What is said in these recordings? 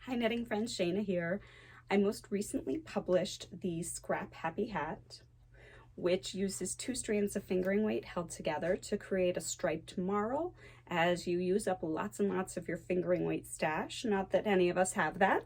Hi knitting friends, Shaina here. I most recently published the Scrap Happy Hat, which uses 2 strands of fingering weight held together to create a striped marl as you use up lots and lots of your fingering weight stash. Not that any of us have that.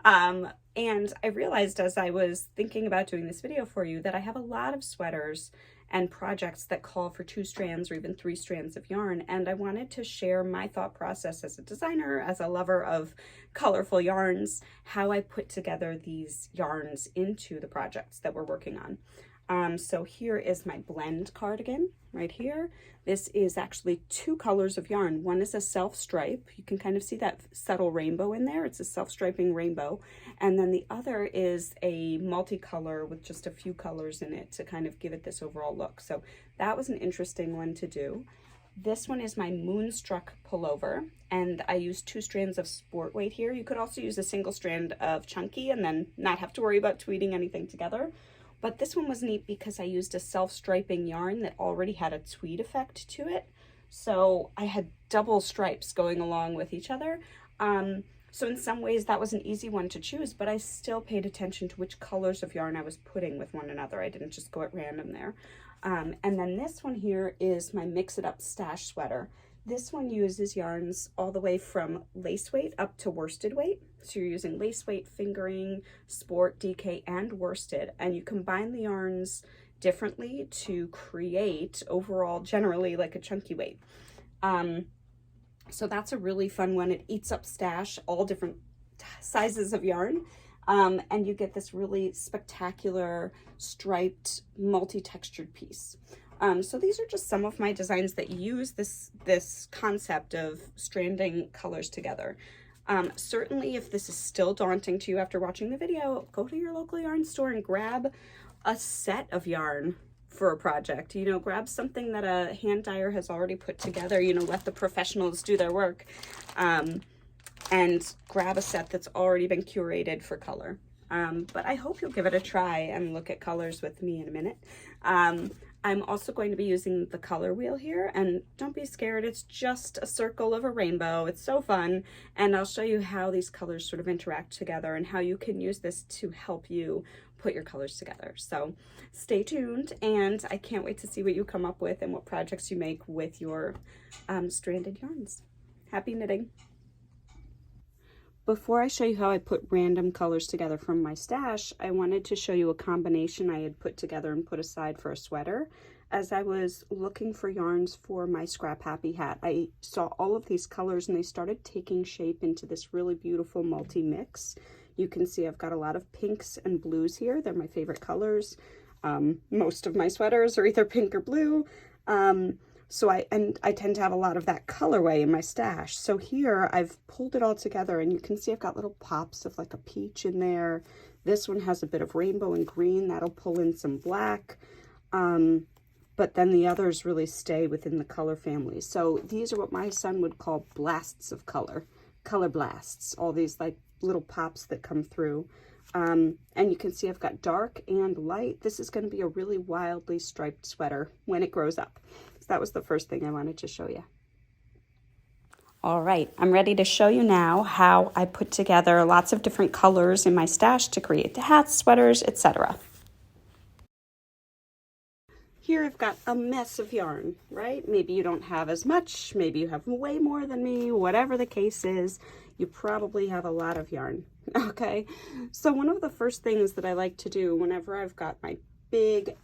And I realized as I was thinking about doing this video for you that I have a lot of sweaters and projects that call for 2 strands or even 3 strands of yarn, and I wanted to share my thought process as a designer, as a lover of colorful yarns, how I put together these yarns into the projects that we're working on. So here is my blend cardigan right here. This is actually 2 colors of yarn. One is a self stripe. You can kind of see that subtle rainbow in there. It's a self striping rainbow. And then the other is a multicolor with just a few colors in it to kind of give it this overall look. So that was an interesting one to do. This one is my Moonstruck pullover, and I used 2 strands of sport weight here. You could also use a single strand of chunky and then not have to worry about tweeting anything together. But this one was neat because I used a self-striping yarn that already had a tweed effect to it. So I had double stripes going along with each other. So in some ways that was an easy one to choose, but I still paid attention to which colors of yarn I was putting with one another. I didn't just go at random there. And then this one here is my Mix It Up stash sweater. This one uses yarns all the way from lace weight up to worsted weight. So you're using lace weight, fingering, sport, DK, and worsted, and you combine the yarns differently to create overall generally like a chunky weight. So that's a really fun one. It eats up stash, all different sizes of yarn. And you get this really spectacular striped multi-textured piece. So these are just some of my designs that use this concept of stranding colors together. Certainly if this is still daunting to you after watching the video, go to your local yarn store and grab a set of yarn for a project. You know, grab something that a hand dyer has already put together, you know, let the professionals do their work, and grab a set that's already been curated for color. But I hope you'll give it a try and look at colors with me in a minute. I'm also going to be using the color wheel here, and don't be scared, it's just a circle of a rainbow. It's so fun, and I'll show you how these colors sort of interact together and how you can use this to help you put your colors together. So stay tuned, and I can't wait to see what you come up with and what projects you make with your stranded yarns. Happy knitting! Before I show you how I put random colors together from my stash, I wanted to show you a combination I had put together and put aside for a sweater. As I was looking for yarns for my Scrap Happy Hat, I saw all of these colors and they started taking shape into this really beautiful multi-mix. You can see I've got a lot of pinks and blues here. They're my favorite colors. Most of my sweaters are either pink or blue. So I tend to have a lot of that colorway in my stash. So here I've pulled it all together, and you can see I've got little pops of like a peach in there. This one has a bit of rainbow and green. That'll pull in some black. But then the others really stay within the color family. So these are what my son would call blasts of color blasts. All these like little pops that come through. And you can see I've got dark and light. This is going to be a really wildly striped sweater when it grows up. So that was the first thing I wanted to show you. All right, I'm ready to show you now how I put together lots of different colors in my stash to create the hats, sweaters, etc. Here I've got a mess of yarn, right? Maybe you don't have as much, maybe you have way more than me, whatever the case is, you probably have a lot of yarn, okay? So one of the first things that I like to do whenever I've got my big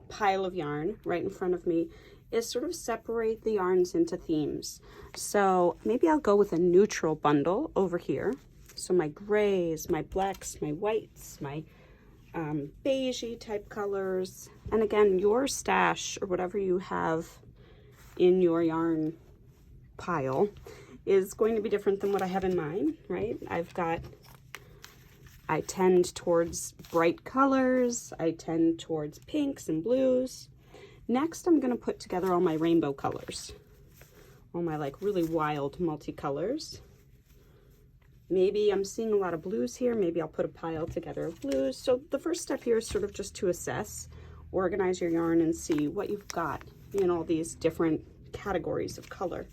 pile of yarn right in front of me is sort of separate the yarns into themes. So maybe I'll go with a neutral bundle over here. So my grays, my blacks, my whites, my beigey type colors. And again, your stash or whatever you have in your yarn pile is going to be different than what I have in mine, right? I tend towards bright colors. I tend towards pinks and blues. Next, I'm going to put together all my rainbow colors, all my like really wild multicolors. Maybe I'm seeing a lot of blues here. Maybe I'll put a pile together of blues. So the first step here is sort of just to assess, organize your yarn and see what you've got in all these different categories of color.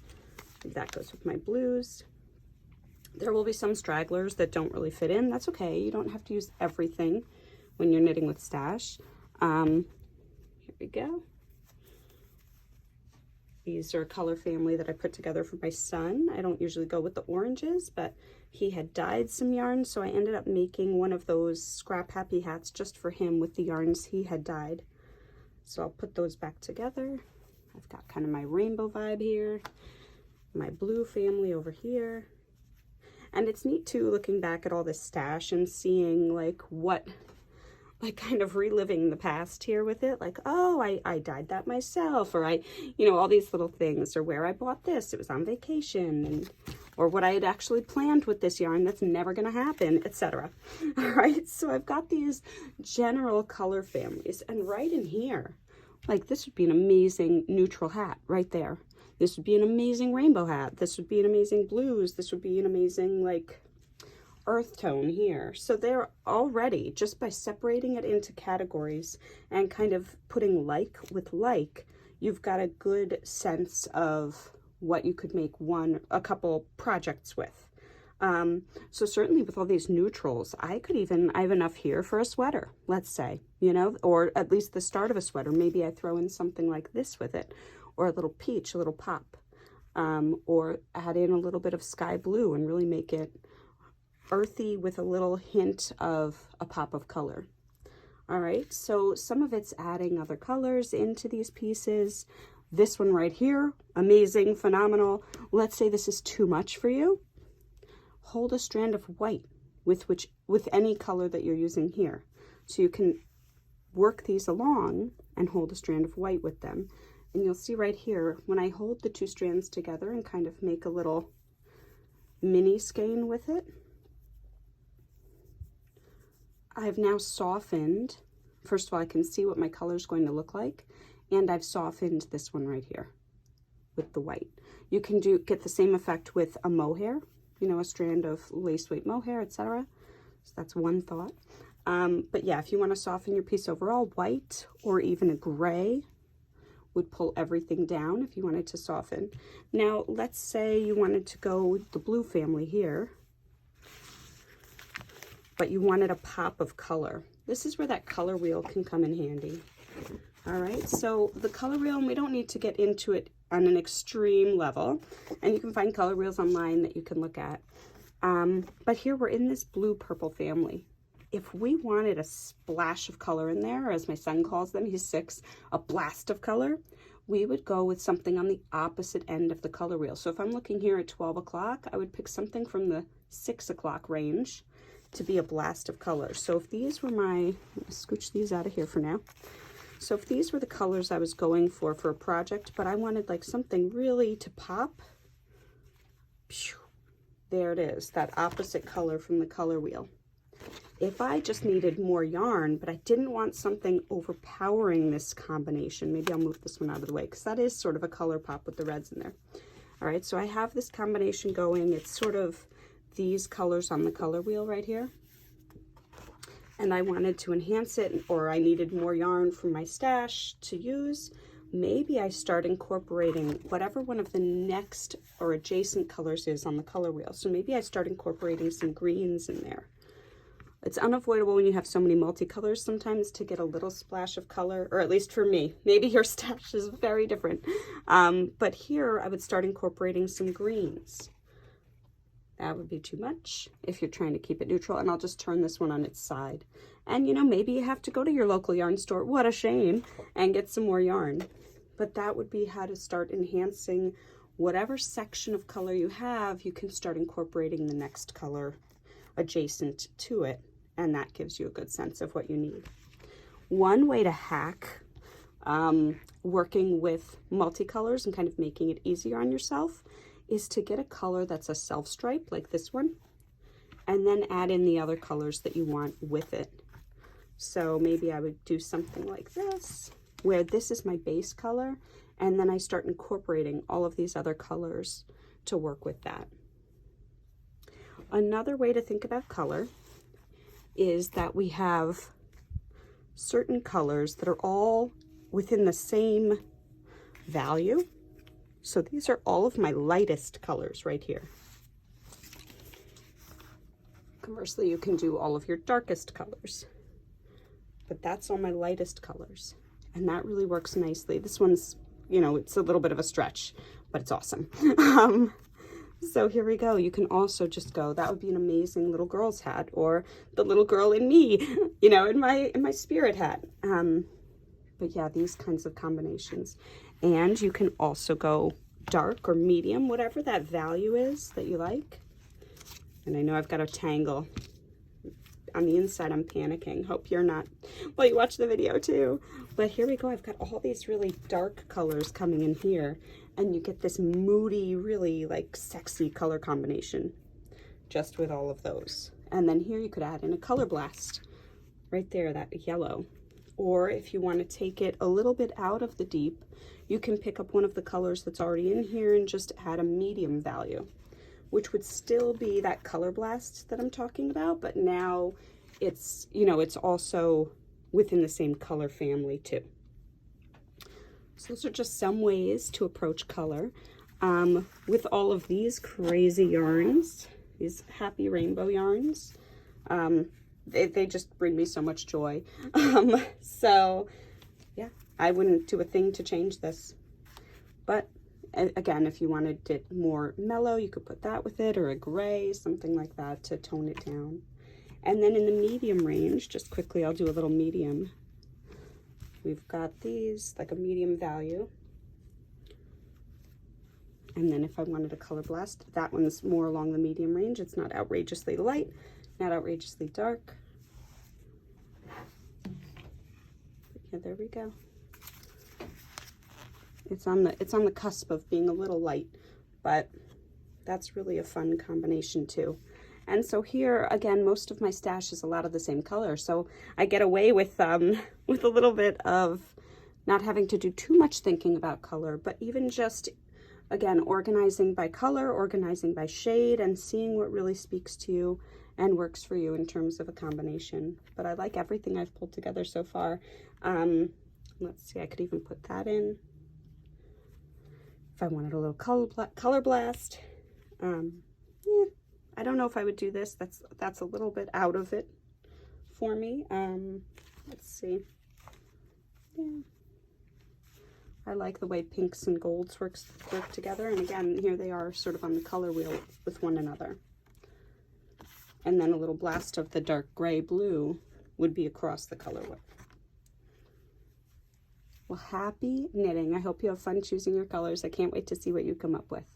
That goes with my blues. There will be some stragglers that don't really fit in. That's okay. You don't have to use everything when you're knitting with stash. Here we go. These are a color family that I put together for my son. I don't usually go with the oranges, but he had dyed some yarn, so I ended up making one of those scrap happy hats just for him with the yarns he had dyed. So I'll put those back together. I've got kind of my rainbow vibe here, my blue family over here. And it's neat too, looking back at all this stash and seeing like kind of reliving the past here with it. Like, oh, I dyed that myself, or all these little things, or where I bought this, it was on vacation, or what I had actually planned with this yarn that's never gonna happen, etc. All right, so I've got these general color families, and right in here, like this would be an amazing neutral hat right there. This would be an amazing rainbow hat. This would be an amazing blues. This would be an amazing like earth tone here. So they're already, just by separating it into categories and kind of putting like with like, you've got a good sense of what you could make a couple projects with. So certainly with all these neutrals, I have enough here for a sweater, let's say, or at least the start of a sweater. Maybe I throw in something like this with it, or a little peach, a little pop, or add in a little bit of sky blue and really make it earthy with a little hint of a pop of color. All right, so some of it's adding other colors into these pieces. This one right here, amazing, phenomenal. Let's say this is too much for you. Hold a strand of white with any color that you're using here. So you can work these along and hold a strand of white with them. And you'll see right here, when I hold the two strands together and kind of make a little mini skein with it, I've now softened. First of all, I can see what my color is going to look like, and I've softened this one right here with the white. You can get the same effect with a mohair, a strand of lace weight mohair, etc. So that's one thought. But yeah, if you want to soften your piece overall, white or even a gray would pull everything down if you wanted to soften. Now, let's say you wanted to go with the blue family here, but you wanted a pop of color. This is where that color wheel can come in handy. All right, so the color wheel, and we don't need to get into it on an extreme level, and you can find color wheels online that you can look at. But here we're in this blue purple family. If we wanted a splash of color in there, or as my son calls them, he's 6, a blast of color, we would go with something on the opposite end of the color wheel. So if I'm looking here at 12 o'clock, I would pick something from the 6 o'clock range to be a blast of color. So if these were I'm gonna scooch these out of here for now. So if these were the colors I was going for a project, but I wanted like something really to pop, there it is, that opposite color from the color wheel. If I just needed more yarn, but I didn't want something overpowering this combination, maybe I'll move this one out of the way because that is sort of a color pop with the reds in there. All right, so I have this combination going. It's sort of these colors on the color wheel right here. And I wanted to enhance it, or I needed more yarn from my stash to use. Maybe I start incorporating whatever one of the next or adjacent colors is on the color wheel. So maybe I start incorporating some greens in there. It's unavoidable when you have so many multicolors sometimes to get a little splash of color, or at least for me. Maybe your stash is very different. But here I would start incorporating some greens. That would be too much if you're trying to keep it neutral, and I'll just turn this one on its side. And maybe you have to go to your local yarn store, what a shame, and get some more yarn. But that would be how to start enhancing whatever section of color you have. You can start incorporating the next color adjacent to it, and that gives you a good sense of what you need. One way to hack working with multicolors and kind of making it easier on yourself is to get a color that's a self stripe like this one, and then add in the other colors that you want with it. So maybe I would do something like this, where this is my base color, and then I start incorporating all of these other colors to work with that. Another way to think about color is that we have certain colors that are all within the same value. So these are all of my lightest colors right here. Conversely, you can do all of your darkest colors, but that's all my lightest colors. And that really works nicely. This one's, you know, it's a little bit of a stretch, but it's awesome. So here we go. You can also just go, that would be an amazing little girl's hat, or the little girl in me, you know, in my spirit hat. But yeah, these kinds of combinations. And you can also go dark or medium, whatever that value is that you like. And I know I've got a tangle on the inside. I'm panicking. Hope you're not while you watch the video too. But here we go. I've got all these really dark colors coming in here, and you get this moody, really like sexy color combination just with all of those. And then here you could add in a color blast right there, that yellow. Or if you want to take it a little bit out of the deep, you can pick up one of the colors that's already in here and just add a medium value, which would still be that color blast that I'm talking about, but now it's, you know, it's also within the same color family too. So those are just some ways to approach color. With all of these crazy yarns, these happy rainbow yarns, they just bring me so much joy. So yeah, I wouldn't do a thing to change this. But again, if you wanted it more mellow, you could put that with it, or a gray, something like that to tone it down. And then in the medium range, just quickly, I'll do a little medium. We've got these, like a medium value. And then if I wanted a color blast, that one's more along the medium range. It's not outrageously light, not outrageously dark. Yeah, there we go. It's on the cusp of being a little light, but that's really a fun combination too. And so here again, most of my stash is a lot of the same color, so I get away with a little bit of not having to do too much thinking about color, but even just again organizing by color, organizing by shade, and seeing what really speaks to you and works for you in terms of a combination. But I like everything I've pulled together so far. Let's see, I could even put that in if I wanted a little color blast. Yeah, I don't know if I would do this. That's a little bit out of it for me. Let's see. Yeah, I like the way pinks and golds work together. And again, here they are sort of on the color wheel with one another. And then a little blast of the dark gray blue would be across the color wheel. Well, happy knitting. I hope you have fun choosing your colors. I can't wait to see what you come up with.